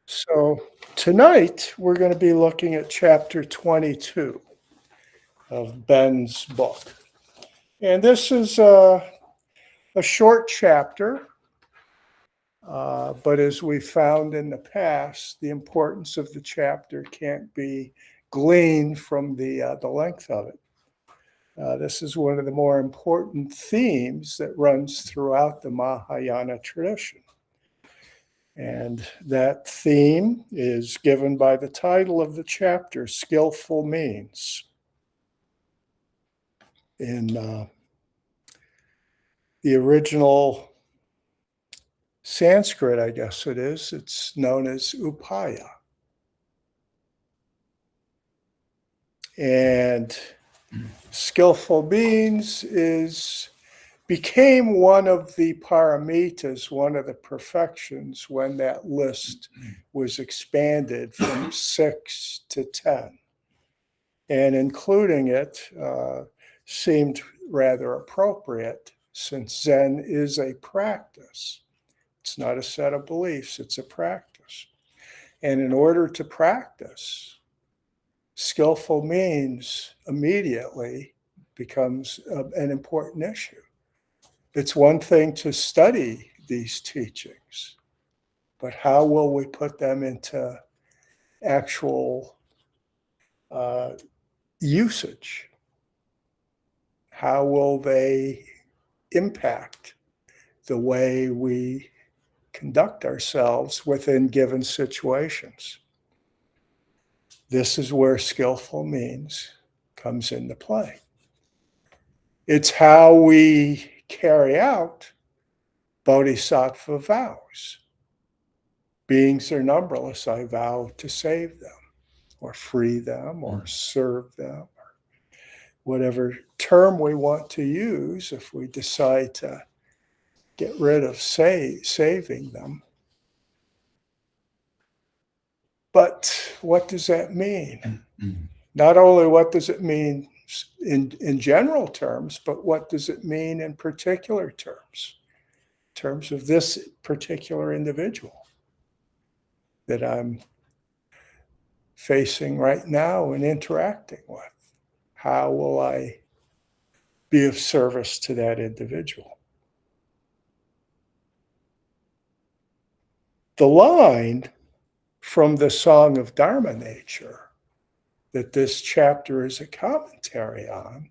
So tonight we're going to be looking at chapter 22 of Ben's book. And this is a short chapter, but as we found in the past, the importance of the chapter can't be gleaned from the length of it. This is one of the more important themes that runs throughout the Mahayana tradition. And that theme is given by the title of the chapter, Skillful Means. In the original Sanskrit, I guess it's known as upaya. And skillful means became one of the paramitas, one of the perfections when that list was expanded from 6 to 10. And including it seemed rather appropriate since Zen is a practice. It's not a set of beliefs, it's a practice. And in order to practice, skillful means immediately becomes an important issue. It's one thing to study these teachings, but how will we put them into actual usage? How will they impact the way we conduct ourselves within given situations? This is where skillful means comes into play. It's how we carry out bodhisattva vows. Beings are numberless. I vow to save them, or free them, or serve them, or whatever term we want to use if we decide to get rid of saving them. But what does that mean? Not only what does it mean in general terms, but what does it mean in particular terms of this particular individual that I'm facing right now and interacting with? How will I be of service to that individual? The line from the Song of Dharma Nature that this chapter is a commentary on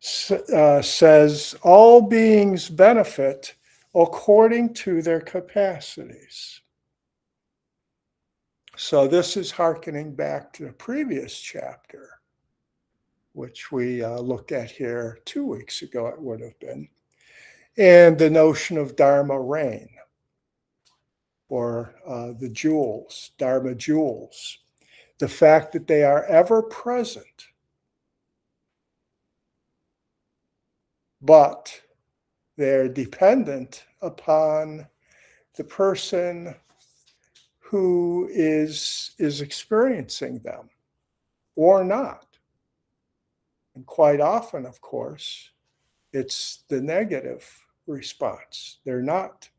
says, all beings benefit according to their capacities. So this is hearkening back to the previous chapter, which we looked at here 2 weeks ago, it would have been, and the notion of dharma rain, or the jewels, dharma jewels, the fact that they are ever present, but they're dependent upon the person who is experiencing them or not. And quite often, of course, it's the negative response. They're not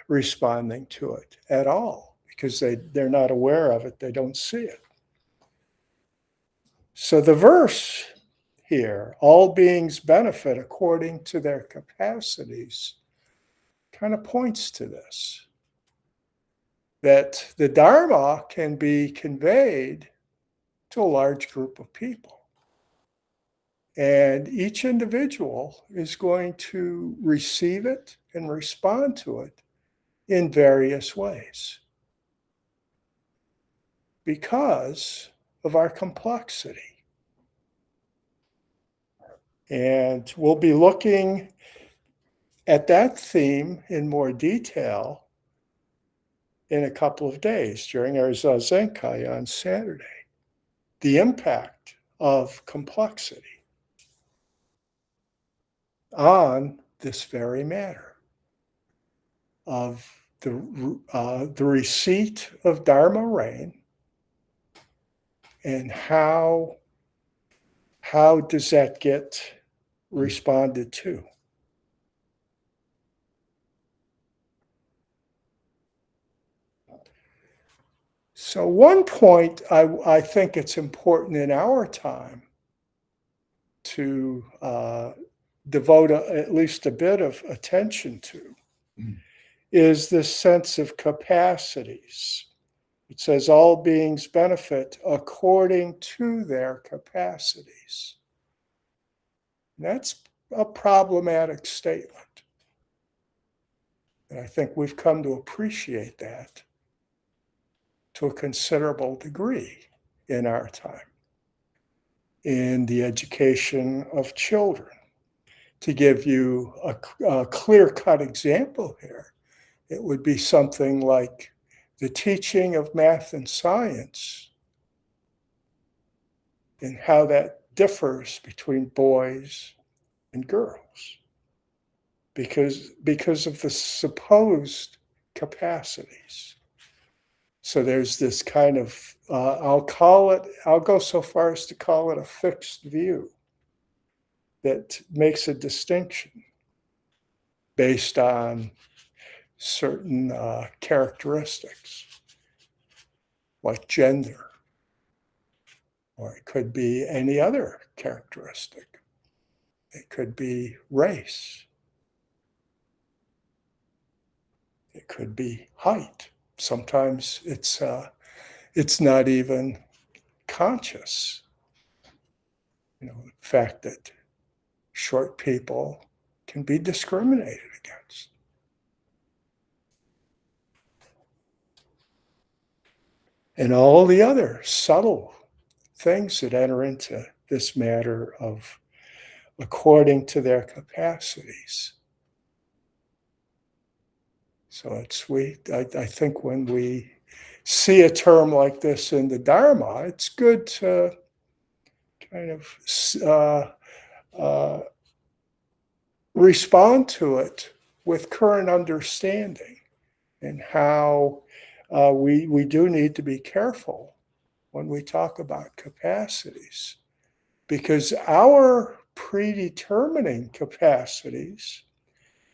responding to it at all because they're not aware of it. They don't see it. So the verse here, all beings benefit according to their capacities, kind of points to this, that the Dharma can be conveyed to a large group of people. And each individual is going to receive it and respond to it in various ways because of our complexity. And we'll be looking at that theme in more detail in a couple of days during our Zazenkai on Saturday. The impact of complexity on this very matter of the receipt of Dharma rain, and how does that get responded to? So one point I think it's important in our time to devote at least a bit of attention to is this sense of capacities. It says all beings benefit according to their capacities. That's a problematic statement. And I think we've come to appreciate that to a considerable degree in our time. In the education of children. To give you a clear-cut example here, it would be something like the teaching of math and science and how that differs between boys and girls because of the supposed capacities. So there's this kind of, I'll go so far as to call it a fixed view that makes a distinction based on certain characteristics, like gender, or it could be any other characteristic. It could be race. It could be height. Sometimes it's not even conscious. The fact that short people can be discriminated against. And all the other subtle things that enter into this matter of according to their capacities. So I think when we see a term like this in the Dharma, it's good to kind of respond to it with current understanding and how we do need to be careful when we talk about capacities, because our predetermining capacities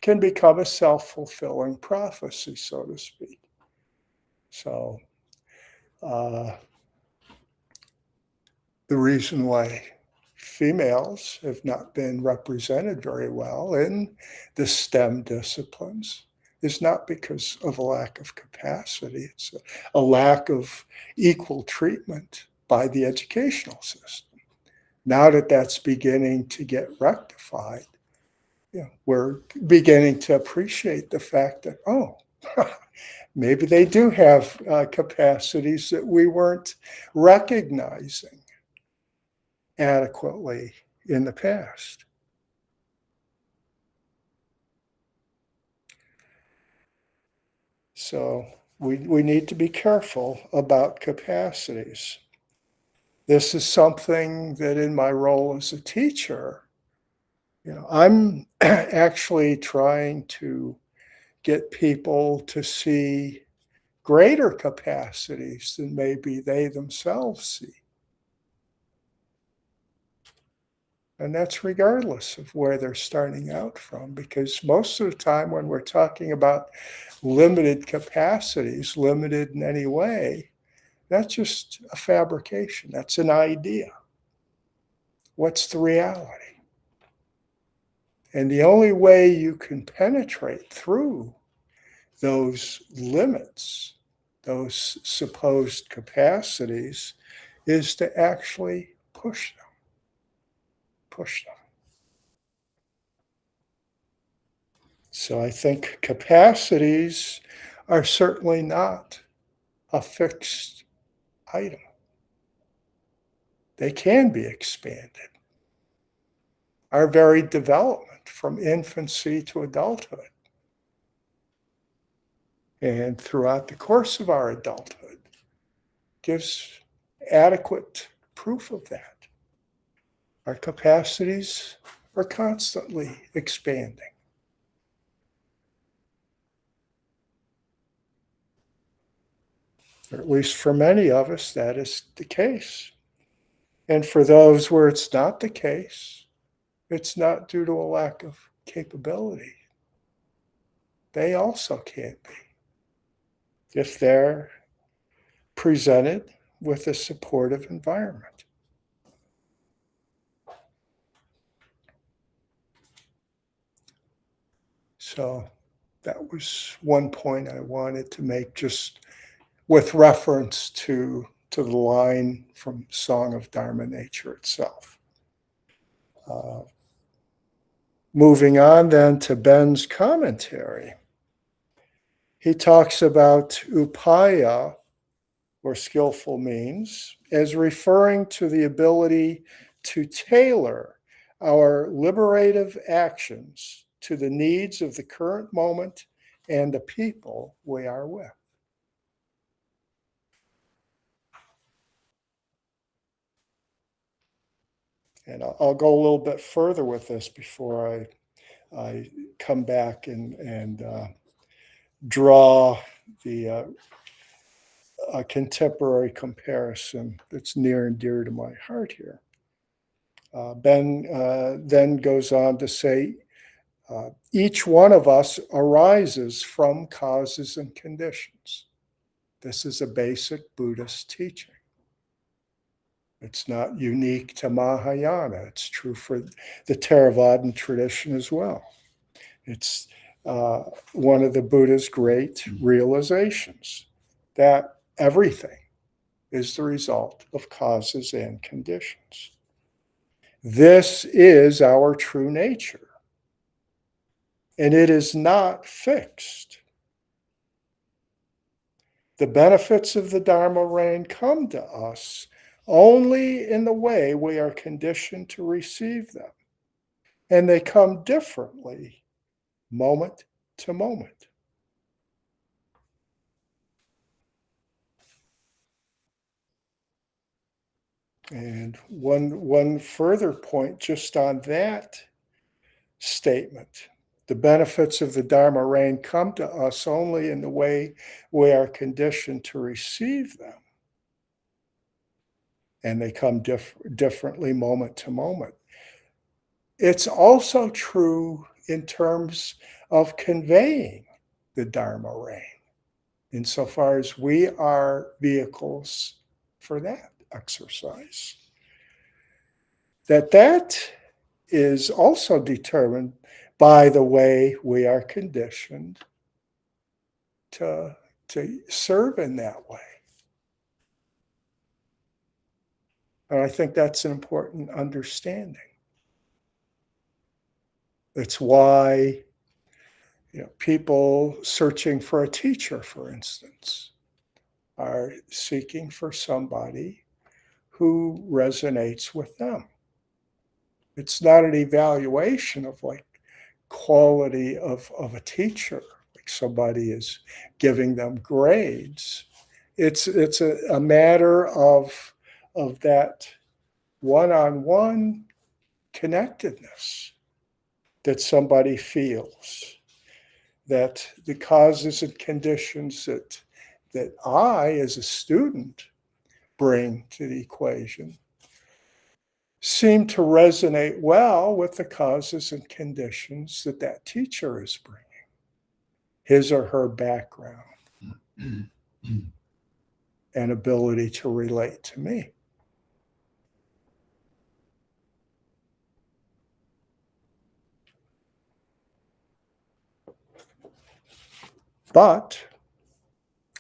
can become a self-fulfilling prophecy, so to speak. So the reason why females have not been represented very well in the STEM disciplines is not because of a lack of capacity. It's a lack of equal treatment by the educational system. Now that that's beginning to get rectified, we're beginning to appreciate the fact that, maybe they do have capacities that we weren't recognizing adequately in the past. So we need to be careful about capacities. This is something that in my role as a teacher, I'm actually trying to get people to see greater capacities than maybe they themselves see. And that's regardless of where they're starting out from, because most of the time when we're talking about limited capacities, limited in any way, that's just a fabrication. That's an idea. What's the reality? And the only way you can penetrate through those limits, those supposed capacities, is to actually push them. So I think capacities are certainly not a fixed item. They can be expanded. Our very development from infancy to adulthood and throughout the course of our adulthood gives adequate proof of that. Our capacities are constantly expanding. Or at least for many of us, that is the case. And for those where it's not the case, it's not due to a lack of capability. They also can't be. If they're presented with a supportive environment. So that was one point I wanted to make, just with reference to the line from Song of Dharma Nature itself. Moving on then to Ben's commentary. He talks about upaya, or skillful means, as referring to the ability to tailor our liberative actions to the needs of the current moment and the people we are with. And I'll go a little bit further with this before I come back and draw a contemporary comparison that's near and dear to my heart here. Ben then goes on to say, each one of us arises from causes and conditions. This is a basic Buddhist teaching. It's not unique to Mahayana. It's true for the Theravadan tradition as well. It's one of the Buddha's great realizations that everything is the result of causes and conditions. This is our true nature, and it is not fixed. The benefits of the Dharma reign come to us only in the way we are conditioned to receive them, and they come differently moment to moment. And one further point just on that statement. The benefits of the Dharma reign come to us only in the way we are conditioned to receive them. And they come differently moment to moment. It's also true in terms of conveying the Dharma reign, insofar as we are vehicles for that exercise. That is also determined by the way we are conditioned to serve in that way. And I think that's an important understanding. It's why people searching for a teacher, for instance, are seeking for somebody who resonates with them. It's not an evaluation of quality of a teacher, like somebody is giving them grades. It's a matter of that one-on-one connectedness that somebody feels, that the causes and conditions that I, as a student, bring to the equation seem to resonate well with the causes and conditions that teacher is bringing, his or her background and ability to relate to me. But,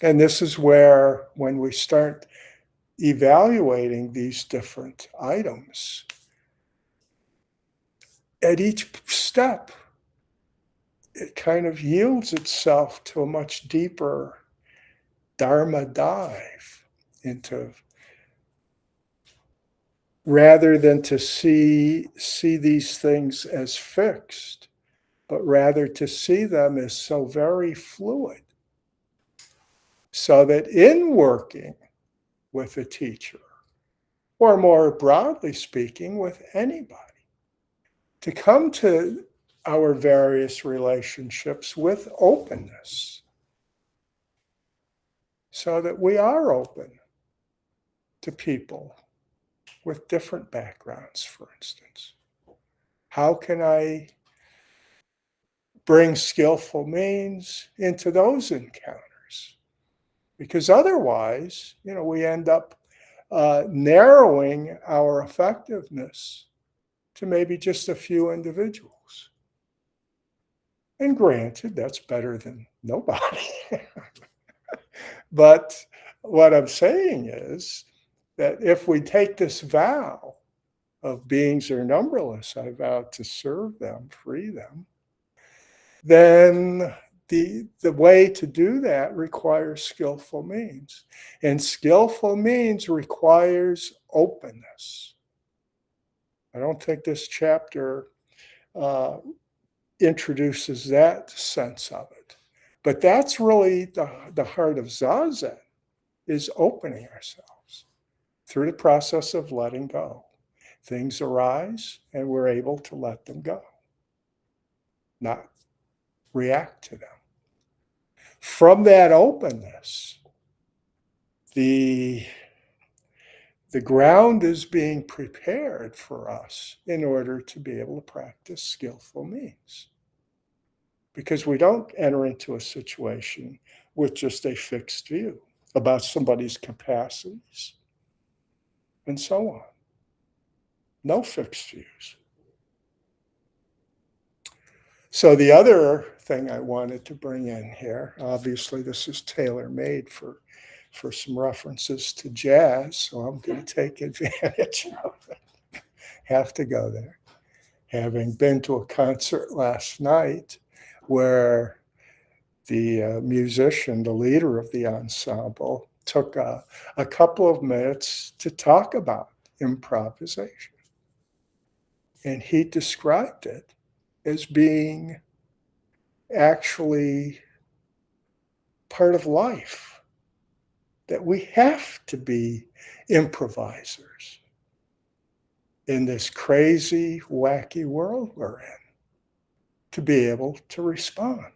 and this is where, when we start evaluating these different items, at each step, it kind of yields itself to a much deeper Dharma dive into, rather than to see these things as fixed, but rather to see them as so very fluid. So that in working with a teacher, or more broadly speaking, with anybody, to come to our various relationships with openness, so that we are open to people with different backgrounds, for instance. How can I bring skillful means into those encounters? Because otherwise, we end up narrowing our effectiveness to maybe just a few individuals. And granted, that's better than nobody. But what I'm saying is that if we take this vow of beings are numberless, I vow to serve them, free them, then the way to do that requires skillful means. And skillful means requires openness. I don't think this chapter introduces that sense of it. But that's really the heart of Zazen, is opening ourselves through the process of letting go. Things arise and we're able to let them go, not react to them. From that openness, the ground is being prepared for us in order to be able to practice skillful means. Because we don't enter into a situation with just a fixed view about somebody's capacities and so on. No fixed views. So the other thing I wanted to bring in here, obviously this is tailor-made for some references to jazz, so I'm going to take advantage of it. Have to go there. Having been to a concert last night where the musician, the leader of the ensemble, took a couple of minutes to talk about improvisation. And he described it as being actually part of life, that we have to be improvisers in this crazy, wacky world we're in to be able to respond.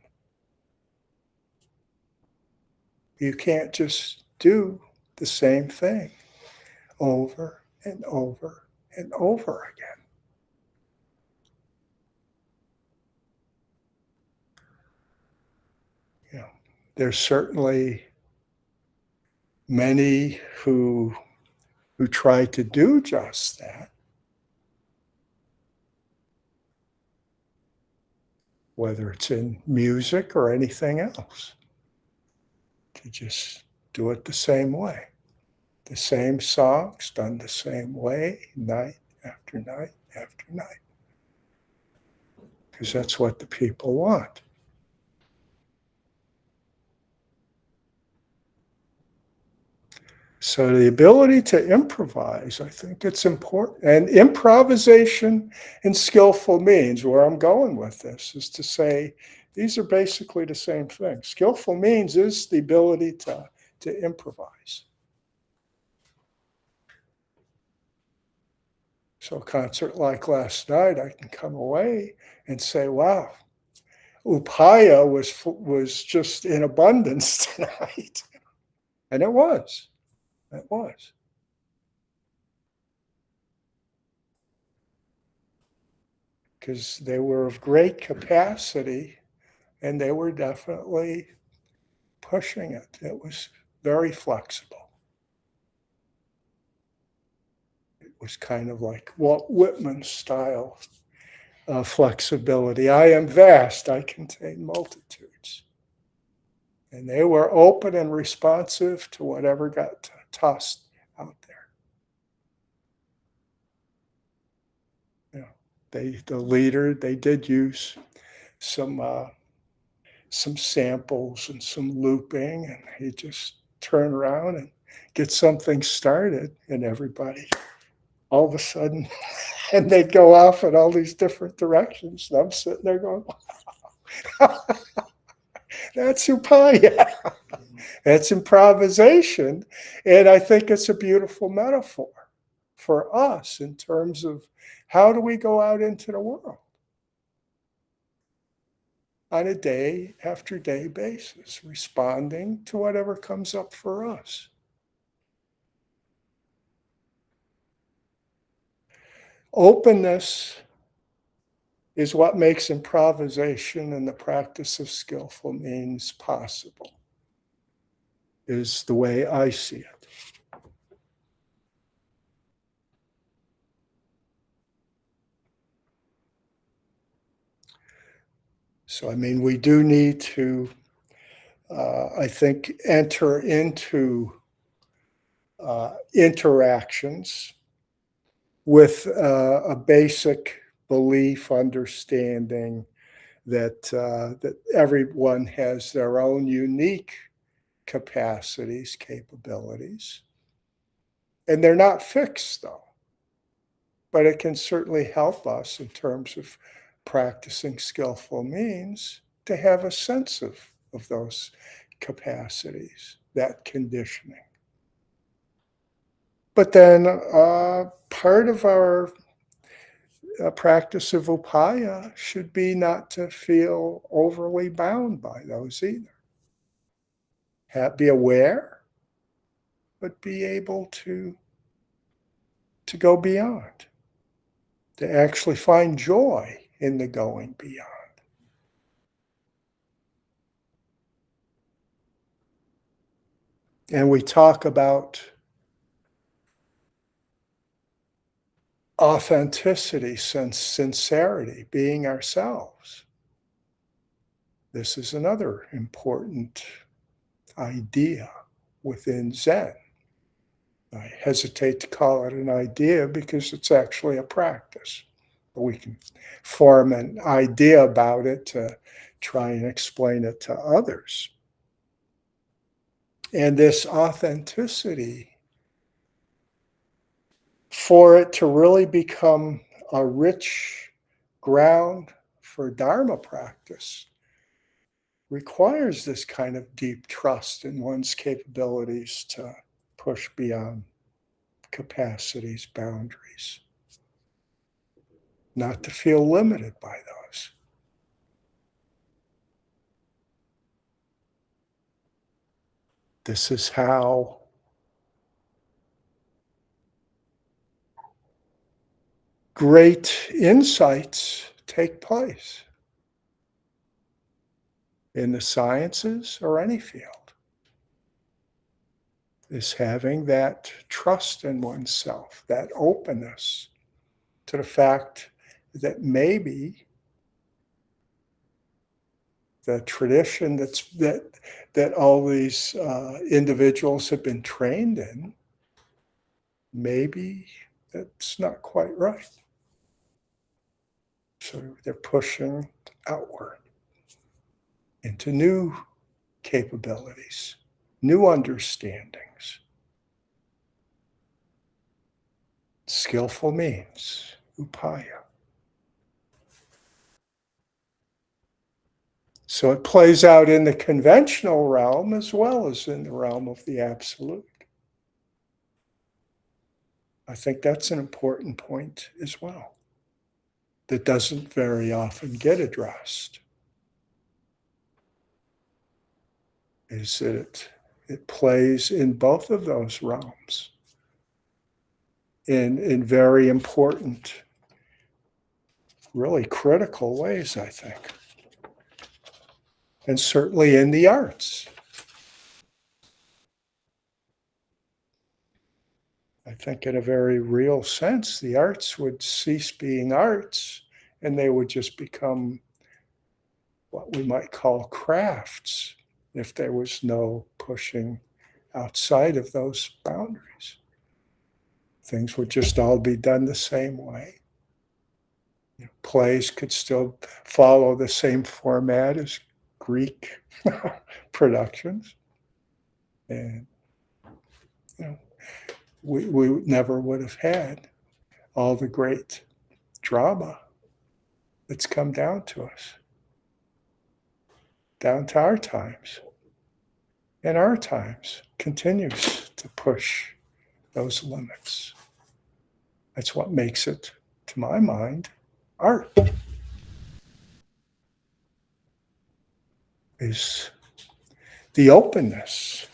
You can't just do the same thing over and over and over again. There's certainly many who try to do just that, whether it's in music or anything else, to just do it the same way. The same songs done the same way, night after night after night. Because that's what the people want. So the ability to improvise, I think it's important. And improvisation and skillful means, where I'm going with this, is to say these are basically the same thing. Skillful means is the ability to improvise. So a concert like last night, I can come away and say, wow, upaya was just in abundance tonight. And it was. It was. Because they were of great capacity and they were definitely pushing it. It was very flexible. It was kind of like Walt Whitman's style of flexibility. I am vast, I contain multitudes. And they were open and responsive to whatever got tossed out there. The leader, they did use some samples and some looping, and he just turn around and get something started, and everybody all of a sudden, and they'd go off in all these different directions. And I'm sitting there going, wow, that's upaya. That's improvisation. And I think it's a beautiful metaphor for us in terms of how do we go out into the world on a day after day basis, responding to whatever comes up for us. Openness is what makes improvisation and the practice of skillful means possible. is the way I see it. So, I mean, we do need to, I think, enter into interactions with a basic belief, understanding that everyone has their own unique capacities, capabilities, and they're not fixed, though. But it can certainly help us in terms of practicing skillful means to have a sense of those capacities, that conditioning. But then part of our practice of upaya should be not to feel overly bound by those either. Be aware, but be able to go beyond, to actually find joy in the going beyond. And we talk about authenticity, sincerity, being ourselves. This is another important idea within Zen. I hesitate to call it an idea because it's actually a practice. But we can form an idea about it to try and explain it to others. And this authenticity, for it to really become a rich ground for dharma practice, requires this kind of deep trust in one's capabilities to push beyond capacities, boundaries, not to feel limited by those. This is how great insights take place in the sciences or any field, is having that trust in oneself, that openness to the fact that maybe the tradition that all these individuals have been trained in, maybe that's not quite right. So they're pushing outward into new capabilities, new understandings. Skillful means, upaya. So it plays out in the conventional realm as well as in the realm of the absolute. I think that's an important point as well, that doesn't very often get addressed, is that it plays in both of those realms in very important, really critical ways, I think. And certainly in the arts. I think in a very real sense, the arts would cease being arts and they would just become what we might call crafts if there was no pushing outside of those boundaries. Things would just all be done the same way. Plays could still follow the same format as Greek productions. And we never would have had all the great drama that's come down to us, down to our times. And our times continues to push those limits. That's what makes it, to my mind, art. Is the openness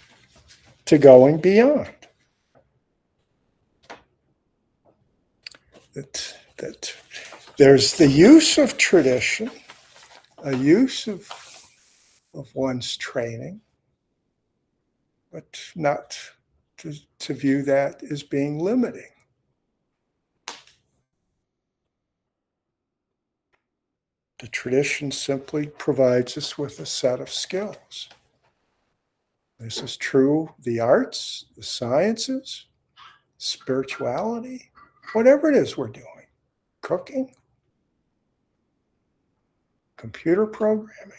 to going beyond. That there's the use of tradition, a use of one's training, but not to view that as being limiting. The tradition simply provides us with a set of skills. This is true, the arts, the sciences, spirituality, whatever it is we're doing, cooking, computer programming,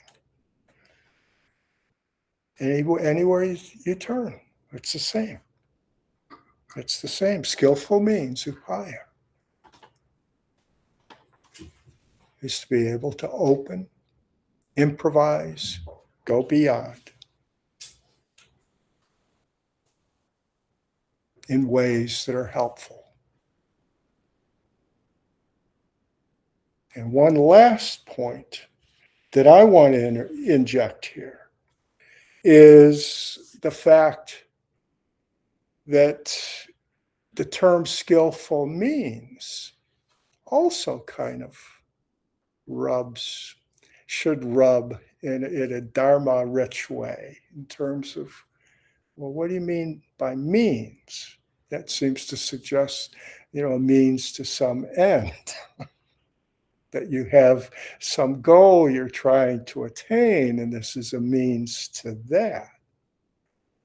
anywhere you turn, it's the same. It's the same. Skillful means, upaya, is to be able to open, improvise, go beyond in ways that are helpful. And one last point that I want to inject here is the fact that the term skillful means also kind of should rub in a dharma rich way in terms of, well, what do you mean by means? That seems to suggest, a means to some end, that you have some goal you're trying to attain, and this is a means to that.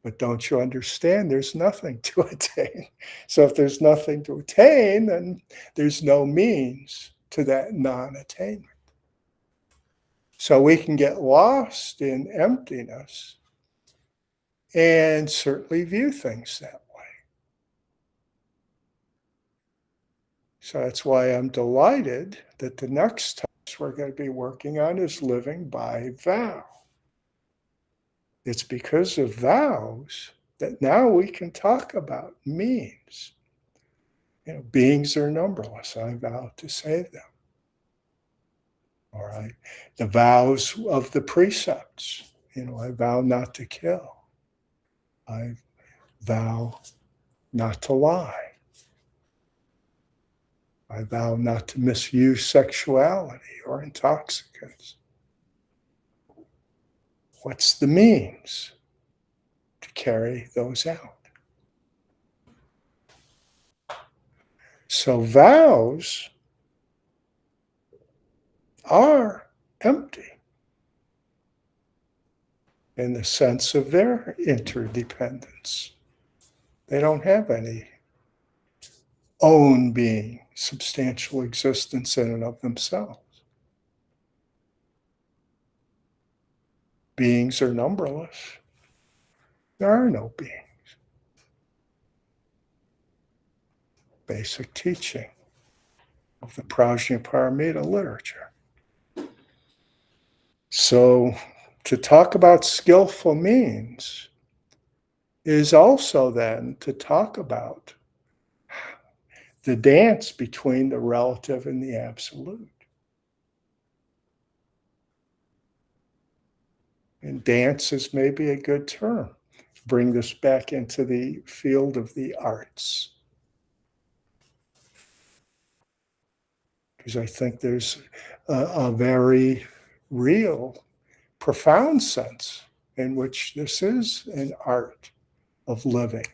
But don't you understand there's nothing to attain? So if there's nothing to attain, then there's no means to that non-attainment. So we can get lost in emptiness and certainly view things that way. So that's why I'm delighted that the next text we're going to be working on is living by vow. It's because of vows that now we can talk about means. Beings are numberless. I vow to save them. All right. The vows of the precepts. I vow not to kill. I vow not to lie. I vow not to misuse sexuality or intoxicants. What's the means to carry those out? So vows are empty in the sense of their interdependence. They don't have any own being, substantial existence in and of themselves. Beings are numberless. There are no beings. Basic teaching of the Prajnaparamita literature. So to talk about skillful means is also then to talk about the dance between the relative and the absolute. And dance is maybe a good term. Bring this back into the field of the arts. Because I think there's a very real, profound sense in which this is an art of living.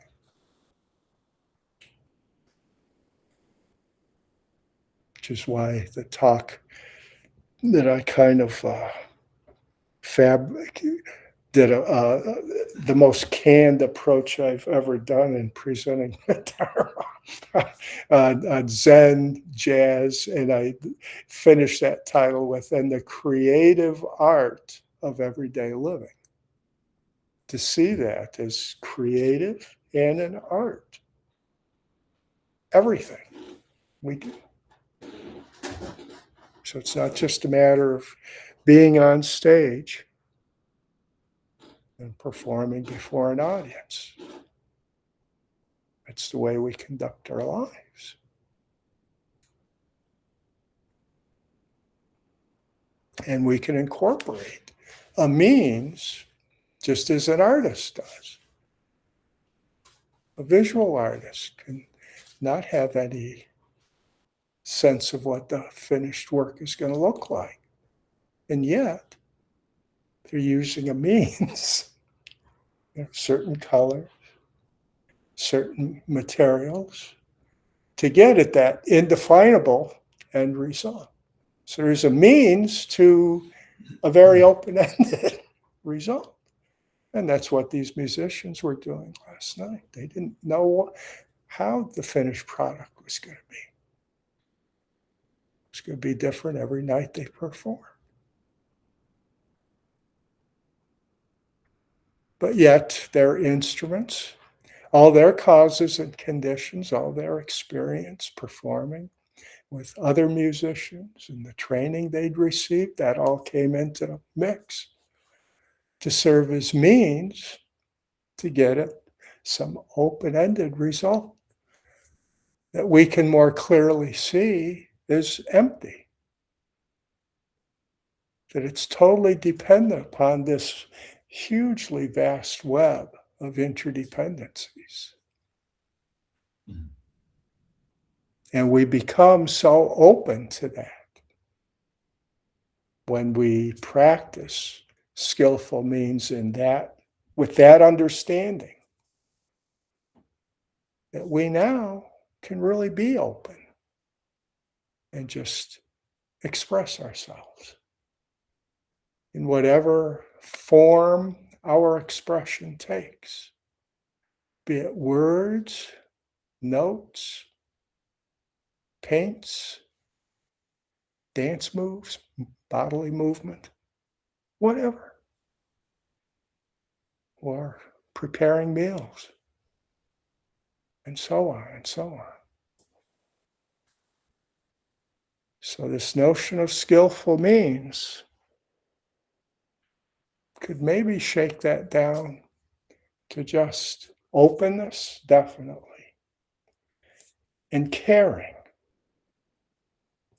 Which is why the talk that I kind of did the most canned approach I've ever done in presenting the Dharma, Zen, jazz, and I finished that title with, and the creative art of everyday living. To see that as creative and an art. Everything we do. So it's not just a matter of being on stage and performing before an audience. It's the way we conduct our lives. And we can incorporate a means just as an artist does. A visual artist can not have any sense of what the finished work is going to look like. And yet, they're using a means certain color, certain materials, to get at that indefinable end result. So there's a means to a very open-ended result. And that's what these musicians were doing last night. They didn't know how the finished product was going to be. It's going to be different every night they perform. But yet their instruments, all their causes and conditions, all their experience performing with other musicians and the training they'd received, that all came into the mix to serve as means to get at some open-ended result that we can more clearly see is empty. That it's totally dependent upon this hugely vast web of interdependencies. Mm-hmm. And we become so open to that when we practice skillful means in that, with that understanding, that we now can really be open and just express ourselves in whatever form our expression takes, be it words, notes, paints, dance moves, bodily movement, whatever, or preparing meals, and so on and so on. So this notion of skillful means could maybe shake that down to just openness, definitely, and caring.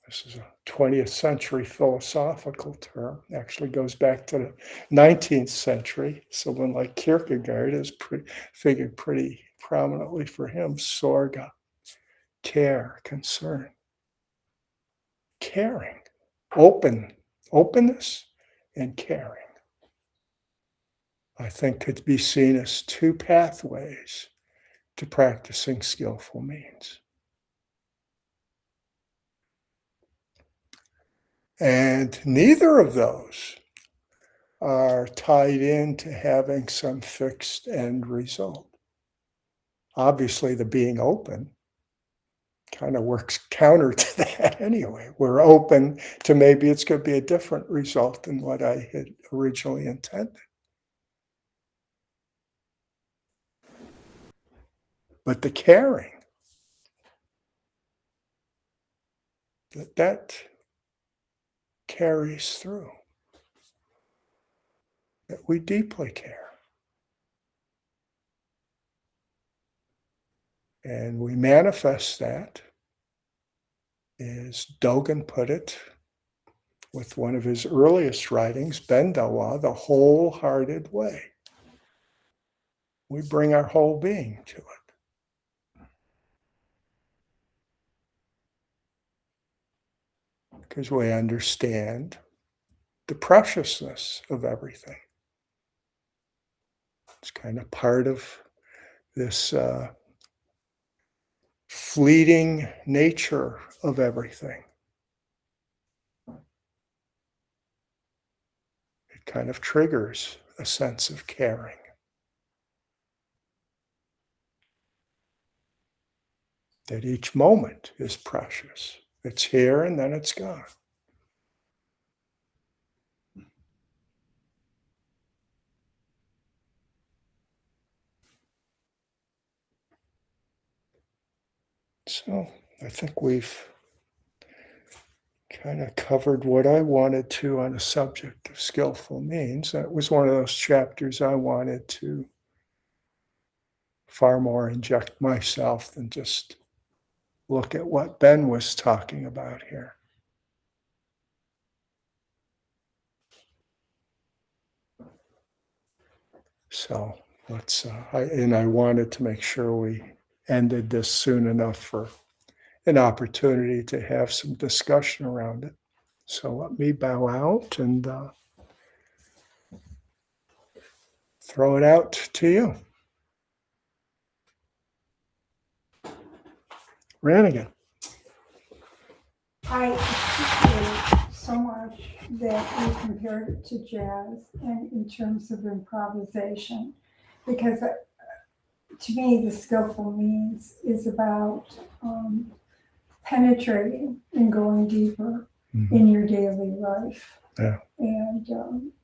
This is a 20th century philosophical term. Actually goes back to the 19th century. Someone like Kierkegaard has figured pretty prominently for him. Sorga, care, concern, caring, openness and caring, I think could be seen as two pathways to practicing skillful means. And neither of those are tied into having some fixed end result. Obviously, the being open kind of works counter to that anyway. We're open to maybe it's going to be a different result than what I had originally intended. But the caring, that carries through, that we deeply care. And we manifest that, as Dogen put it, with one of his earliest writings, Bendawa, the wholehearted way. We bring our whole being to it. Because we understand the preciousness of everything. It's kind of part of this fleeting nature of everything. It kind of triggers a sense of caring. That each moment is precious. It's here and then it's gone. So I think we've kind of covered what I wanted to on the subject of skillful means. That was one of those chapters I wanted to far more inject myself than just look at what Ben was talking about here. So I wanted to make sure we ended this soon enough for an opportunity to have some discussion around it. So let me bow out and throw it out to you. Rannigan. I appreciate so much that you compared it to jazz and in terms of improvisation, because to me, the skillful means is about penetrating and going deeper in your daily life. Yeah. And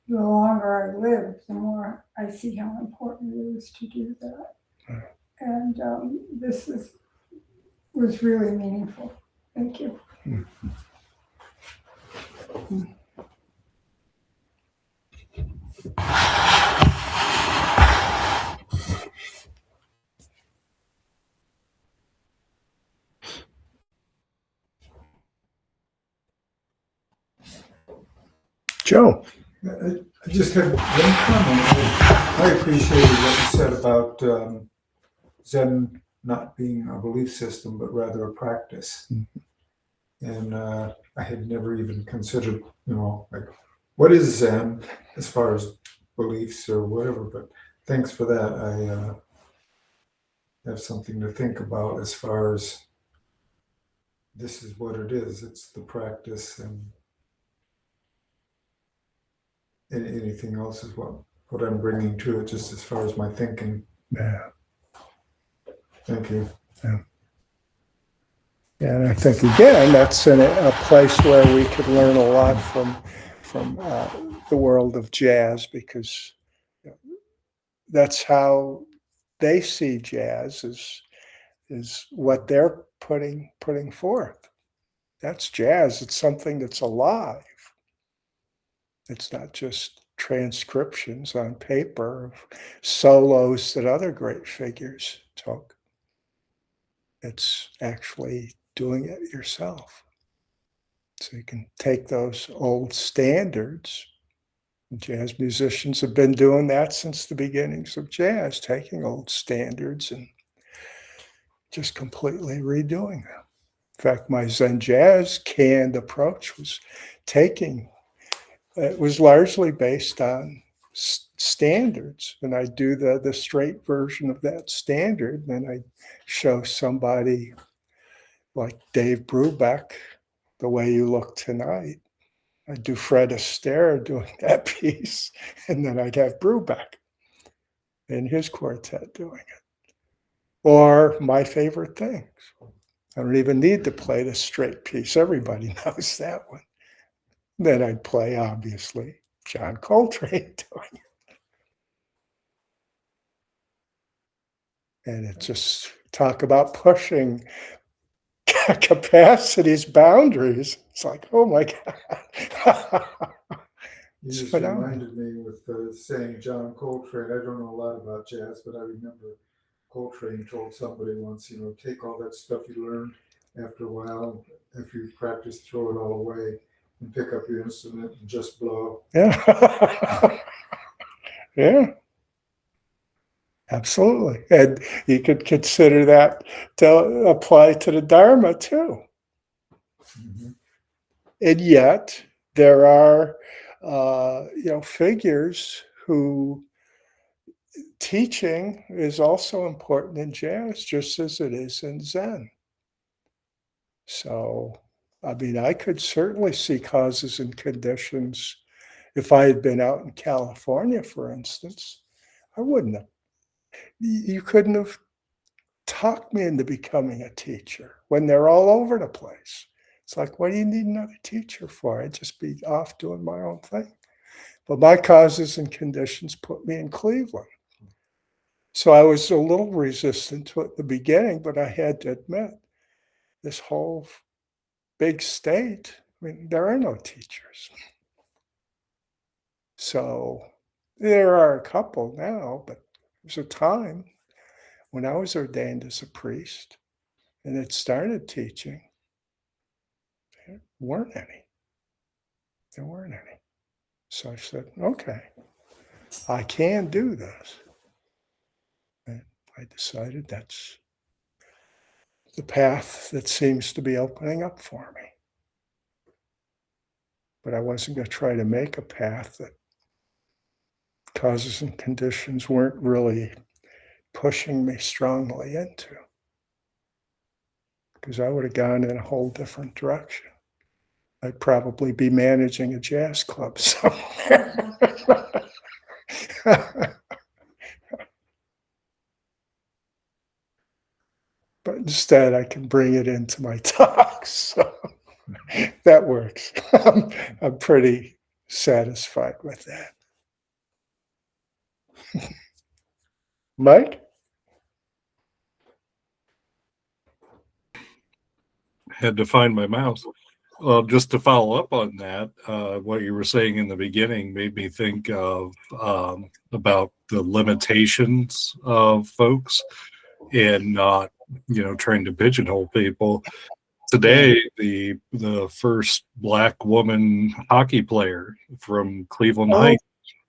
the longer I live, the more I see how important it is to do that. Yeah. And this was really meaningful. Thank you. Joe. I just had one comment. I appreciated what you said about Zen not being a belief system, but rather a practice. And I had never even considered, like, what is Zen as far as beliefs or whatever. But thanks for that. I have something to think about as far as this is what it is. It's the practice, and anything else is what I'm bringing to it, just as far as my thinking. Yeah. Thank you. Yeah. Yeah, and I think again that's in a place where we could learn a lot from the world of jazz, because that's how they see jazz is what they're putting forth. That's jazz. It's something that's alive. It's not just transcriptions on paper of solos that other great figures took. It's actually doing it yourself. So you can take those old standards. Jazz musicians have been doing that since the beginnings of jazz, taking old standards and just completely redoing them. In fact, my Zen jazz canned approach was it was largely based on standards, and I do the straight version of that standard, and then I show somebody like Dave Brubeck, The Way You Look Tonight. I'd do Fred Astaire doing that piece, and then I'd have Brubeck and his quartet doing it. Or My Favorite Things. I don't even need to play the straight piece. Everybody knows that one. Then I'd play, obviously, John Coltrane doing it. And it just talk about pushing capacity's boundaries. It's like, oh my God. You It's just phenomenal. reminded me with saying John Coltrane. I don't know a lot about jazz, but I remember Coltrane told somebody once, take all that stuff you learned after a while, after you've practiced, throw it all away and pick up your instrument and just blow. Yeah. Yeah. Absolutely. And you could consider that to apply to the dharma too. Mm-hmm. And yet there are figures who teaching is also important in jazz, just as it is in Zen. So, I mean, I could certainly see causes and conditions. If I had been out in California, for instance, I wouldn't have. You couldn't have talked me into becoming a teacher when they're all over the place. It's like, what do you need another teacher for? I'd just be off doing my own thing. But my causes and conditions put me in Cleveland. So I was a little resistant to it at the beginning, but I had to admit, this whole big state, I mean, there are no teachers. So there are a couple now, but there's a time when I was ordained as a priest and it started teaching, there weren't any. There weren't any. So I said, okay, I can do this. And I decided that's the path that seems to be opening up for me. But I wasn't going to try to make a path that causes and conditions weren't really pushing me strongly into, because I would have gone in a whole different direction. I'd probably be managing a jazz club somewhere. But instead, I can bring it into my talks. So that works. I'm pretty satisfied with that. Mike? Had to find my mouse. Just to follow up on that, what you were saying in the beginning made me think of about the limitations of folks and not, trying to pigeonhole people. Today, the first Black woman hockey player from Cleveland Heights,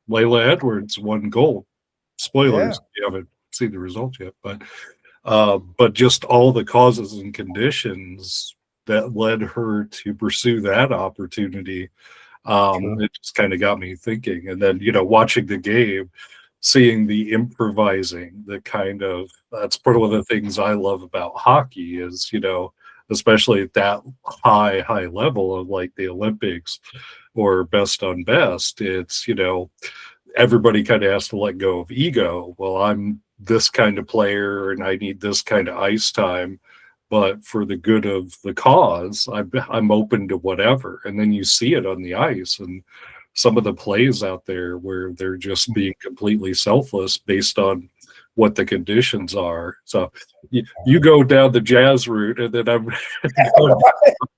Layla Edwards, won gold. Spoilers, you haven't seen the results yet, but just all the causes and conditions that led her to pursue that opportunity. It just kind of got me thinking. And then, watching the game, seeing the improvising, that's part of the things I love about hockey is, especially at that high level of like the Olympics or best on best, it's, everybody kind of has to let go of ego. Well, I'm this kind of player and I need this kind of ice time, but for the good of the cause, I'm open to whatever. And then you see it on the ice and some of the plays out there where they're just being completely selfless based on what the conditions are. So you go down the jazz route and then I'm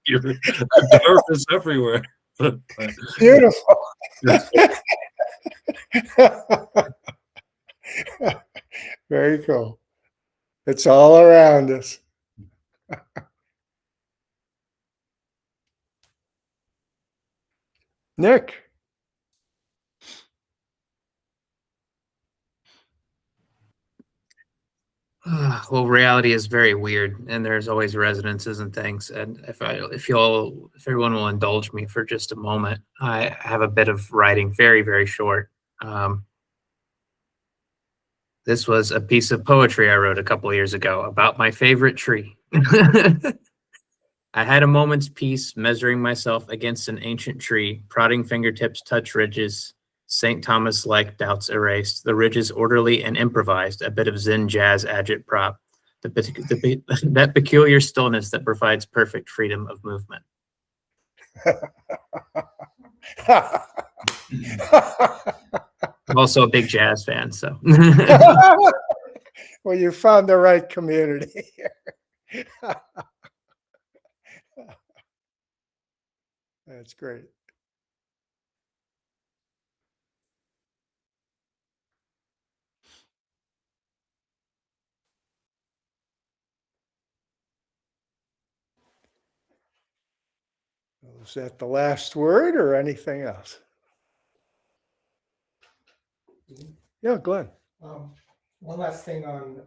nervous everywhere. Beautiful. Very cool. It's all around us. Nick. Well, reality is very weird, and there's always resonances and things. And if everyone will indulge me for just a moment, I have a bit of writing, very, very short. This was a piece of poetry I wrote a couple of years ago about my favorite tree. I had a moment's peace, measuring myself against an ancient tree, prodding fingertips touch ridges. St. Thomas-like doubts erased, the ridges orderly and improvised, a bit of Zen jazz agitprop, that peculiar stillness that provides perfect freedom of movement. I'm also a big jazz fan, so. Well, you found the right community here. That's great. Is that the last word or anything else? Yeah, Glenn. One last thing on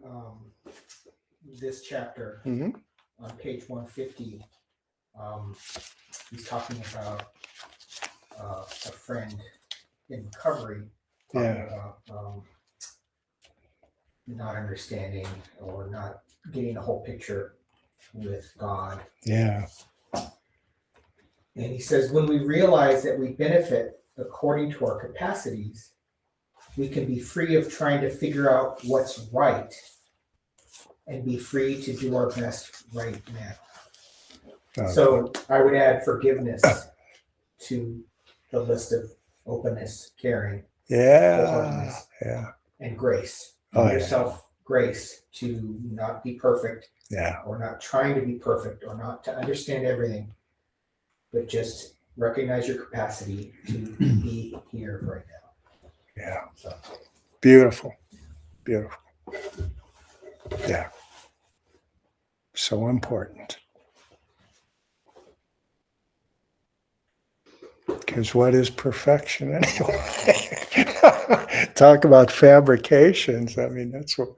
this chapter, Mhm. on page 150, he's talking about a friend in recovery, talking about not understanding or not getting a whole picture with God. Yeah. And he says, when we realize that we benefit according to our capacities, we can be free of trying to figure out what's right and be free to do our best right now. So I would add forgiveness to the list of openness, caring, Yeah. Yeah. and grace. Oh, Give yeah. yourself grace to not be perfect, Yeah. or not trying to be perfect, or not to understand everything, but just recognize your capacity to be here right now. Yeah. So. Beautiful. Beautiful. Yeah. So important. Because what is perfection anyway? Talk about fabrications. I mean, that's what.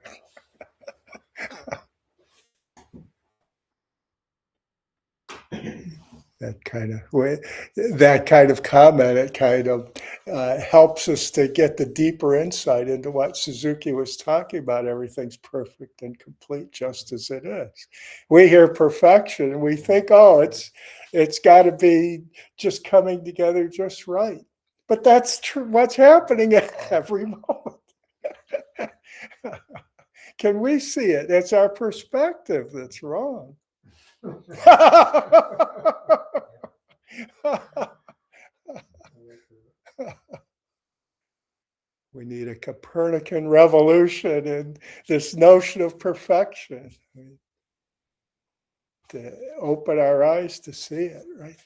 That kind of comment, it kind of helps us to get the deeper insight into what Suzuki was talking about. Everything's perfect and complete just as it is. We hear perfection and we think, oh, it's got to be just coming together just right. But that's true. What's happening at every moment. Can we see it? It's our perspective that's wrong. We need a Copernican revolution in this notion of perfection to open our eyes to see it right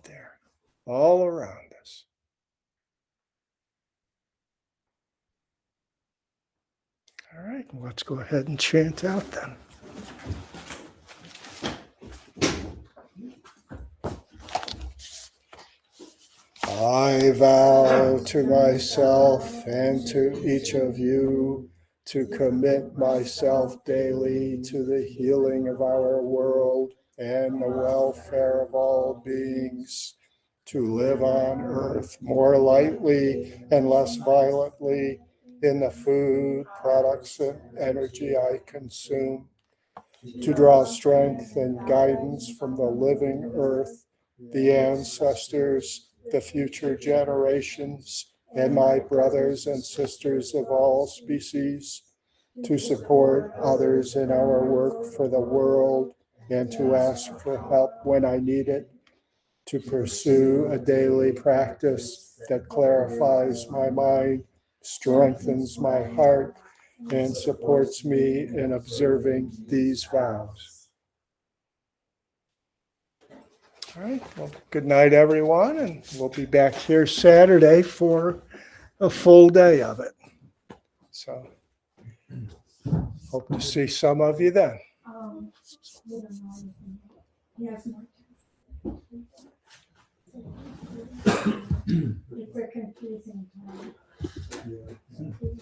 there, all around us. All right, let's go ahead and chant out then. I vow to myself and to each of you to commit myself daily to the healing of our world and the welfare of all beings, to live on earth more lightly and less violently in the food, products, and energy I consume, to draw strength and guidance from the living earth, the ancestors, the future generations, and my brothers and sisters of all species, to support others in our work for the world and to ask for help when I need it, to pursue a daily practice that clarifies my mind, strengthens my heart, and supports me in observing these vows. All right, well, good night, everyone, and we'll be back here Saturday for a full day of it. So, hope to see some of you then. We don't know anything. He has more time. It's a confusing time. Yeah.